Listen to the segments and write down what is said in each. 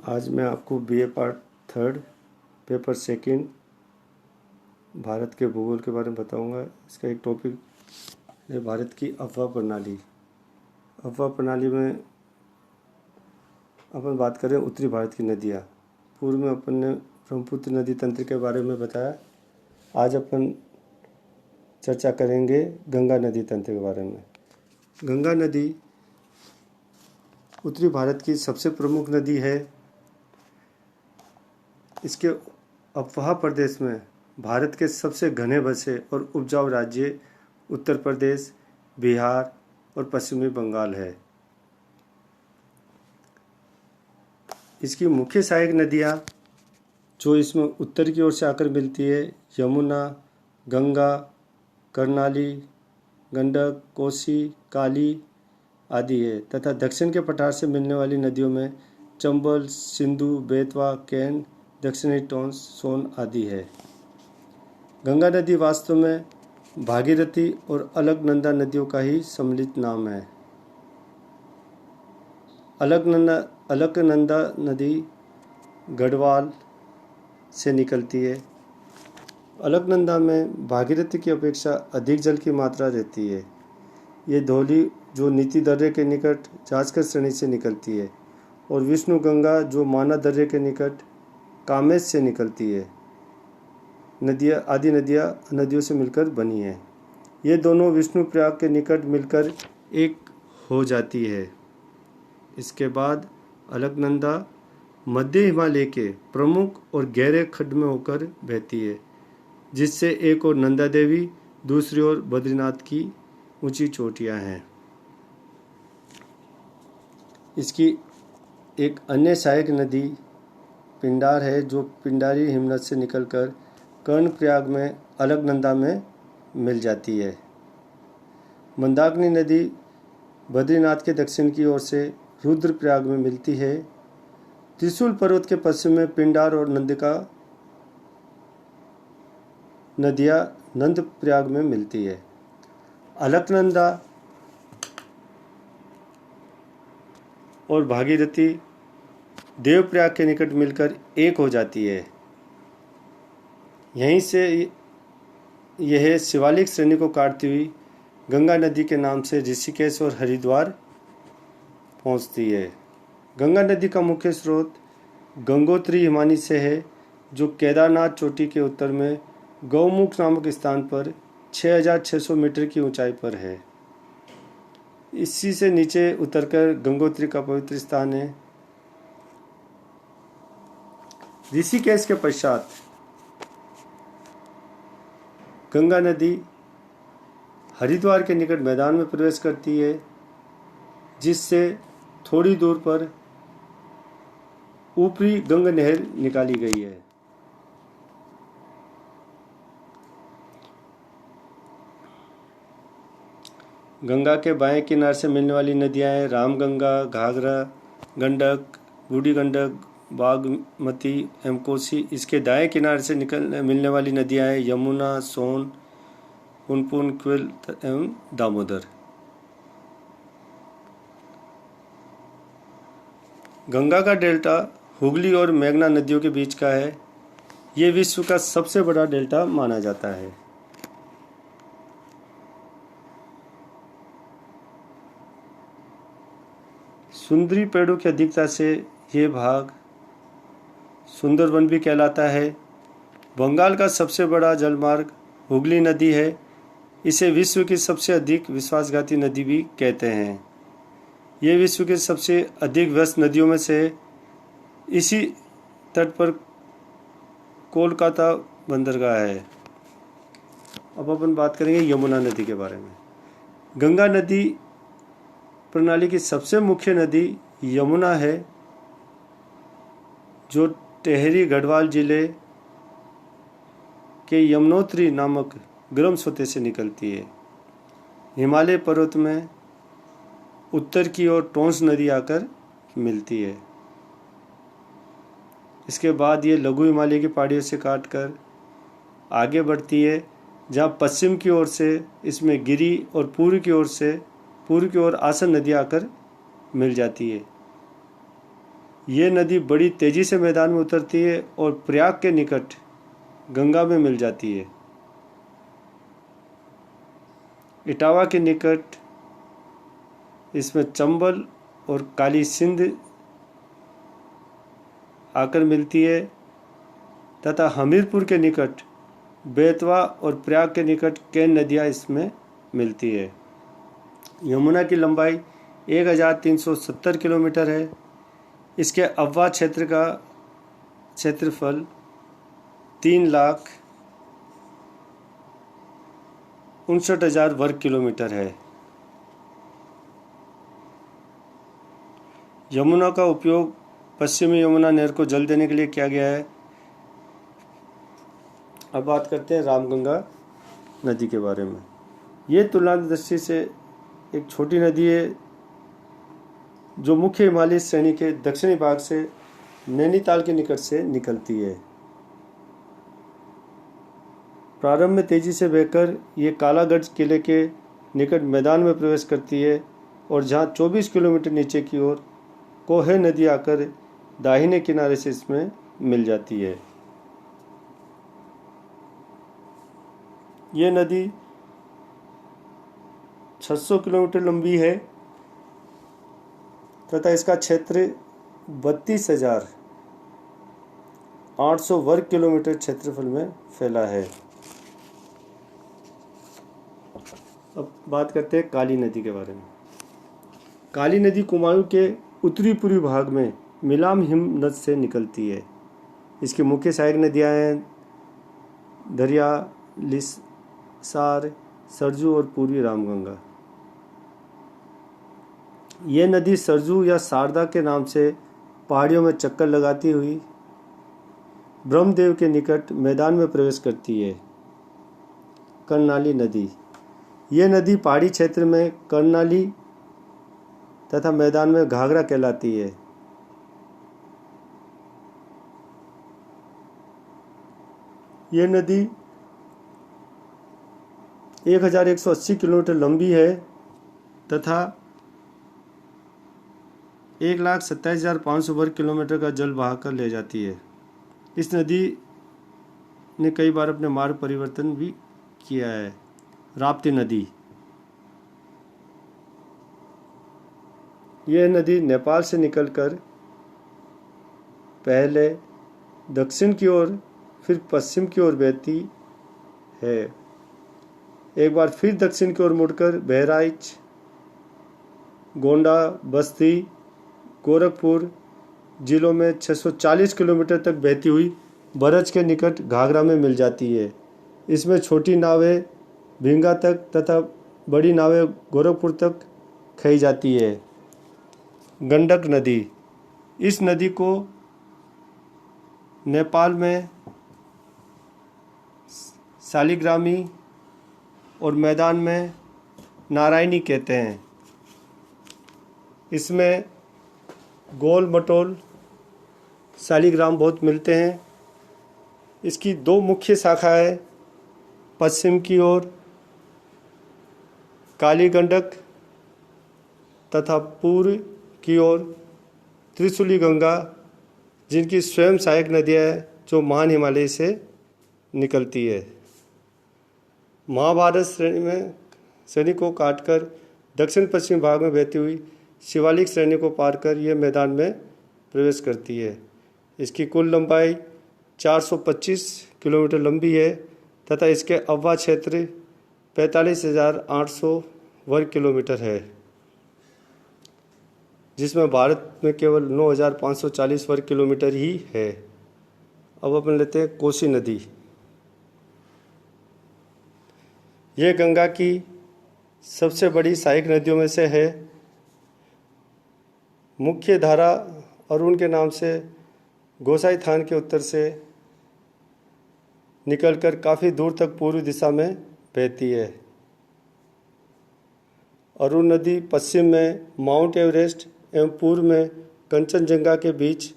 आज मैं आपको बीए पार्ट 3 पेपर 2 भारत के भूगोल के बारे में बताऊंगा। इसका एक टॉपिक है भारत की अफवाह प्रणाली। अफवाह प्रणाली में अपन बात करें उत्तरी भारत की नदियाँ। पूर्व में अपन ने ब्रह्मपुत्र नदी तंत्र के बारे में बताया। आज अपन चर्चा करेंगे गंगा नदी तंत्र के बारे में। गंगा नदी उत्तरी भारत की सबसे प्रमुख नदी है। इसके अफवाह प्रदेश में भारत के सबसे घने बसे और उपजाऊ राज्य उत्तर प्रदेश, बिहार और पश्चिमी बंगाल है। इसकी मुख्य सहायक नदियाँ जो इसमें उत्तर की ओर से आकर मिलती है, यमुना, गंगा, कर्नाली, गंडक, कोसी, काली आदि है तथा दक्षिण के पठार से मिलने वाली नदियों में चंबल, सिंधु, बेतवा, केन, दक्षिणी टोंस, सोन आदि है। गंगा नदी वास्तव में भागीरथी और अलकनंदा नदियों का ही सम्मिलित नाम है। अलकनंदा नदी गढ़वाल से निकलती है। अलकनंदा में भागीरथी की अपेक्षा अधिक जल की मात्रा रहती है। ये धौली जो नीति दर्रे के निकट जाजकर श्रेणी से निकलती है और विष्णु गंगा जो माना दर्रे के निकट कामेश से निकलती है। नदियों से मिलकर बनी है। ये दोनों विष्णु प्रयाग के निकट मिलकर एक हो जाती है। इसके बाद अलकनंदा मध्य हिमालय के प्रमुख और गहरे खड्ड में होकर बहती है, जिससे एक और नंदा देवी, दूसरी ओर बद्रीनाथ की ऊंची चोटियां हैं। इसकी एक अन्य सहायक नदी पिंडार है, जो पिंडारी हिमनद से निकलकर कर्णप्रयाग में अलकनंदा में मिल जाती है। मंदाकिनी नदी बद्रीनाथ के दक्षिण की ओर से रुद्रप्रयाग में मिलती है। त्रिशूल पर्वत के पश्चिम में पिंडार और नंदिका नदियाँ नंदप्रयाग में मिलती है। अलकनंदा और भागीरथी देवप्रयाग के निकट मिलकर एक हो जाती है। यहीं से यह शिवालिक श्रेणी को काटती हुई गंगा नदी के नाम से ऋषिकेश और हरिद्वार पहुंचती है। गंगा नदी का मुख्य स्रोत गंगोत्री हिमानी से है, जो केदारनाथ चोटी के उत्तर में गौमुख नामक स्थान पर 6600 मीटर की ऊंचाई पर है। इसी से नीचे उतरकर गंगोत्री का पवित्र स्थान है। ऋषिकेश के पश्चात गंगा नदी हरिद्वार के निकट मैदान में प्रवेश करती है, जिससे थोड़ी दूर पर ऊपरी गंग नहर निकाली गई है। गंगा के बाएं किनारे से मिलने वाली नदियां हैं रामगंगा, घाघरा, गंडक, बूढ़ी गंडक, बागमती एवं कोसी। इसके दाएं किनारे से मिलने वाली नदियां हैं यमुना, सोन, पुनपुन, क्विल एवं दामोदर। गंगा का डेल्टा हुगली और मेघना नदियों के बीच का है। ये विश्व का सबसे बड़ा डेल्टा माना जाता है। सुंदरी पेड़ों की अधिकता से ये भाग सुंदरवन भी कहलाता है। बंगाल का सबसे बड़ा जलमार्ग हुगली नदी है। इसे विश्व की सबसे अधिक विश्वासघाती नदी भी कहते हैं। ये विश्व की सबसे अधिक व्यस्त नदियों में से है। इसी तट पर कोलकाता बंदरगाह है। अब अपन बात करेंगे यमुना नदी के बारे में। गंगा नदी प्रणाली की सबसे मुख्य नदी यमुना है, जो टेहरी गढ़वाल जिले के यमुनोत्री नामक गर्म सोते से निकलती है। हिमालय पर्वत में उत्तर की ओर टोंस नदी आकर मिलती है। इसके बाद ये लघु हिमालय की पहाड़ियों से काटकर आगे बढ़ती है, जहाँ पश्चिम की ओर से इसमें गिरी और पूर्व की ओर आसन नदी आकर मिल जाती है। ये नदी बड़ी तेज़ी से मैदान में उतरती है और प्रयाग के निकट गंगा में मिल जाती है। इटावा के निकट इसमें चंबल और काली सिंध आकर मिलती है तथा हमीरपुर के निकट बेतवा और प्रयाग के निकट केन नदियाँ इसमें मिलती है। यमुना की लंबाई 1370 किलोमीटर है। इसके अववाह क्षेत्र का क्षेत्रफल 3,59,000 वर्ग किलोमीटर है। यमुना का उपयोग पश्चिमी यमुना नहर को जल देने के लिए किया गया है। अब बात करते हैं रामगंगा नदी के बारे में। ये तुलना दृष्टि से एक छोटी नदी है जो मुख्य हिमालय श्रेणी के दक्षिणी भाग से नैनीताल के निकट से निकलती है। प्रारंभ में तेजी से बहकर ये कालागढ़ किले के निकट मैदान में प्रवेश करती है और जहाँ 24 किलोमीटर नीचे की ओर कोहे नदी आकर दाहिने किनारे से इसमें मिल जाती है। ये नदी 600 किलोमीटर लंबी है तथा इसका क्षेत्र 32,800 वर्ग किलोमीटर क्षेत्रफल में फैला है। अब बात करते हैं काली नदी के बारे में। काली नदी कुमाऊं के उत्तरी पूर्वी भाग में मिलाम हिम नद से निकलती है। इसकी मुख्य सहायक नदियां हैं दरिया, लिसार, सरजू और पूर्वी रामगंगा। ये नदी सरजू या शारदा के नाम से पहाड़ियों में चक्कर लगाती हुई ब्रह्मदेव के निकट मैदान में प्रवेश करती है। कर्णाली नदी। ये नदी पहाड़ी क्षेत्र में कर्णाली तथा मैदान में घाघरा कहलाती है। ये नदी 1180 किलोमीटर लंबी है तथा 1,27,500 वर्ग किलोमीटर का जल बहाकर ले जाती है। इस नदी ने कई बार अपने मार्ग परिवर्तन भी किया है। राप्ती नदी। यह नदी नेपाल से निकलकर पहले दक्षिण की ओर फिर पश्चिम की ओर बहती है। एक बार फिर दक्षिण की ओर मुड़कर बहराइच, गोंडा, बस्ती, गोरखपुर जिलों में 640 किलोमीटर तक बहती हुई बरज के निकट घाघरा में मिल जाती है। इसमें छोटी नावें भिंगा तक तथा बड़ी नावें गोरखपुर तक खई जाती है। गंडक नदी। इस नदी को नेपाल में शालिग्रामी और मैदान में नारायणी कहते हैं। इसमें गोल मटोल शालिग्राम बहुत मिलते हैं। इसकी दो मुख्य शाखाएं पश्चिम की ओर काली गंडक तथा पूर्व की ओर त्रिशूली गंगा, जिनकी स्वयं सहायक नदियाँ हैं जो महान हिमालय से निकलती है। महाभारत श्रेणी को काटकर दक्षिण पश्चिम भाग में बहती हुई शिवालिक श्रेणी को पार कर यह मैदान में प्रवेश करती है। इसकी कुल लंबाई 425 किलोमीटर लंबी है तथा इसके अववाह क्षेत्र 45,800 वर्ग किलोमीटर है, जिसमें भारत में केवल 9,540 वर्ग किलोमीटर ही है। अब अपन लेते हैं कोसी नदी। ये गंगा की सबसे बड़ी सहायक नदियों में से है। मुख्य धारा अरुण के नाम से गोसाई थान के उत्तर से निकलकर काफ़ी दूर तक पूर्व दिशा में बहती है। अरुण नदी पश्चिम में माउंट एवरेस्ट एवं पूर्व में कंचनजंगा के बीच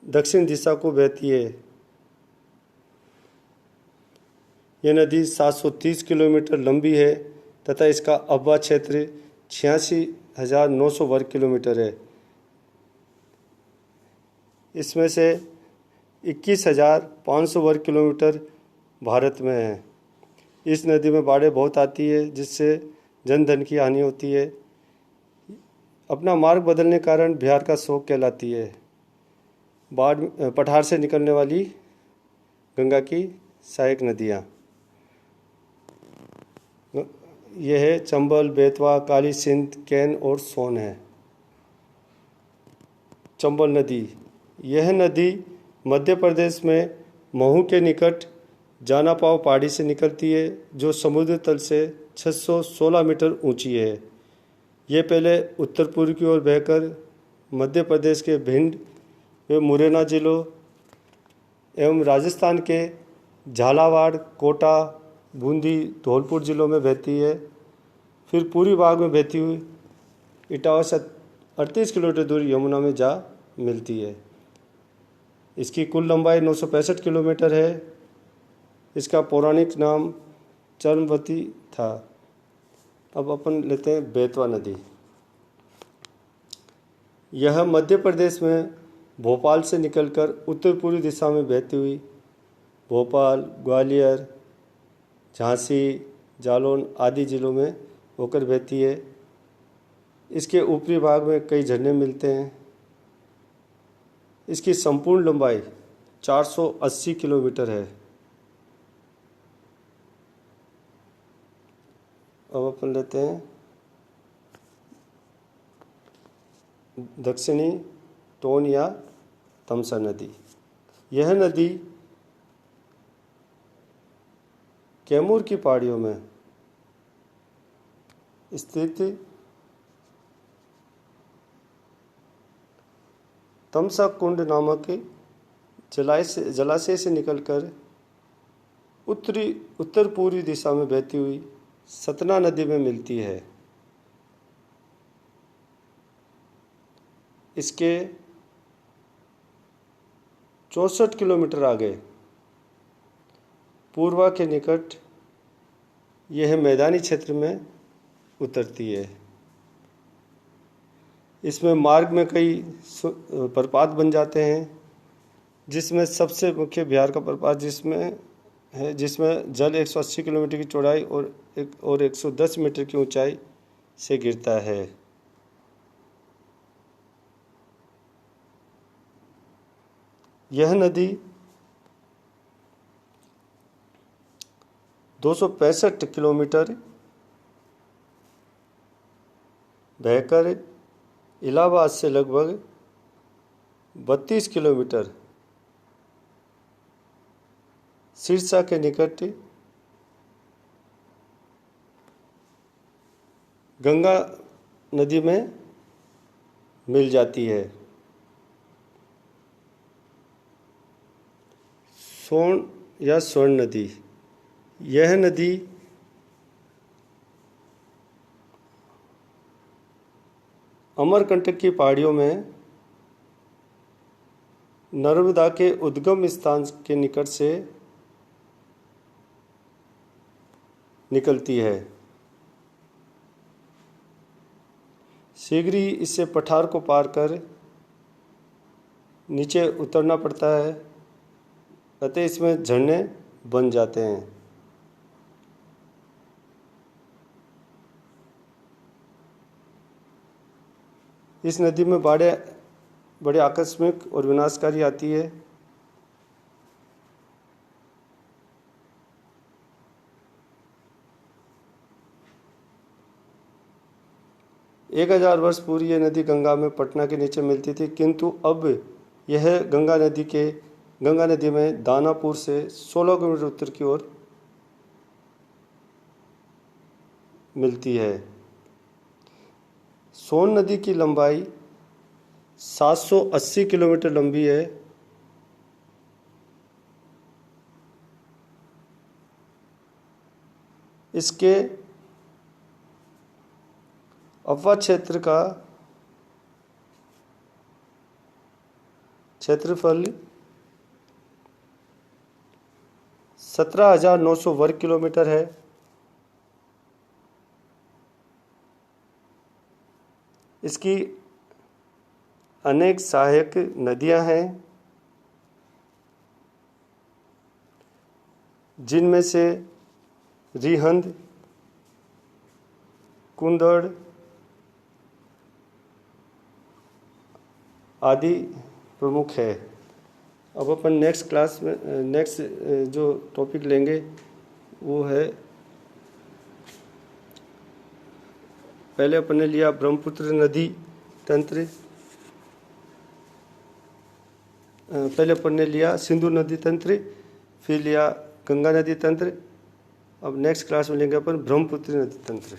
दक्षिण दिशा को बहती है। यह नदी 730 किलोमीटर लंबी है तथा इसका अववाह क्षेत्र 86,900 वर्ग किलोमीटर है। इसमें से 21,500 वर्ग किलोमीटर भारत में है। इस नदी में बाढ़ें बहुत आती है, जिससे जन धन की हानि होती है। अपना मार्ग बदलने के कारण बिहार का शोक कहलाती है। पठार से निकलने वाली गंगा की सहायक नदियाँ यह है चंबल, बेतवा, काली सिंध, कैन और सोन है। चंबल नदी, यह नदी मध्य प्रदेश में महू के निकट जानापाव पहाड़ी से निकलती है, जो समुद्र तल से 616 मीटर ऊंची है। ये पहले उत्तर पूर्व की ओर बहकर मध्य प्रदेश के भिंड व मुरैना जिलों एवं राजस्थान के झालावाड़, कोटा, बूंदी, धौलपुर जिलों में बहती है। फिर पूरी बाग में बहती हुई इटावा से 38 किलोमीटर दूर यमुना में जा मिलती है। इसकी कुल लंबाई 965 किलोमीटर है। इसका पौराणिक नाम चर्मवती था। अब अपन लेते हैं बेतवा नदी। यह मध्य प्रदेश में भोपाल से निकलकर उत्तर पूर्वी दिशा में बहती हुई भोपाल, ग्वालियर, झांसी, जालौन आदि जिलों में होकर बहती है। इसके ऊपरी भाग में कई झरने मिलते हैं। इसकी संपूर्ण लंबाई 480 किलोमीटर है। अब अपन लेते हैं दक्षिणी टोन या तमसा नदी। यह नदी कैमूर की पहाड़ियों में स्थित तमसा कुंड नामक जलाशय से निकलकर उत्तर पूर्वी दिशा में बहती हुई सतना नदी में मिलती है। इसके 64 किलोमीटर आगे पूर्वा के निकट यह मैदानी क्षेत्र में उतरती है। इसमें मार्ग में कई प्रपात बन जाते हैं, जिसमें सबसे मुख्य बिहार का प्रपात जिसमें जल 180 किलोमीटर की चौड़ाई और 110 मीटर की ऊंचाई से गिरता है। यह नदी 265 किलोमीटर बहकर इलाहाबाद से लगभग 32 किलोमीटर सिरसा के निकट गंगा नदी में मिल जाती है। सोन या स्वर्ण नदी, यह नदी अमरकंटक की पहाड़ियों में नर्मदा के उद्गम स्थान के निकट से निकलती है। शीघ्र ही इससे पठार को पार कर नीचे उतरना पड़ता है, अतः इसमें झरने बन जाते हैं। इस नदी में बाढ़ें बड़े आकस्मिक और विनाशकारी आती है। एक 1000 वर्ष पूर्व यह नदी गंगा में पटना के नीचे मिलती थी, किंतु अब यह गंगा नदी में दानापुर से 16 किलोमीटर उत्तर की ओर मिलती है। सोन नदी की लंबाई 780 किलोमीटर लंबी है। इसके अफवा क्षेत्र का क्षेत्रफल 17,900 वर्ग किलोमीटर है। इसकी अनेक सहायक नदियां हैं, जिनमें से रिहंद, कुंदड़ आदि प्रमुख है। अब अपन नेक्स्ट क्लास में नेक्स्ट जो टॉपिक लेंगे वो है, पहले अपन ने लिया ब्रह्मपुत्र नदी तंत्र, पहले अपन ने लिया सिंधु नदी तंत्र, फिर लिया गंगा नदी तंत्र। अब नेक्स्ट क्लास में लेंगे अपन ब्रह्मपुत्र नदी तंत्र।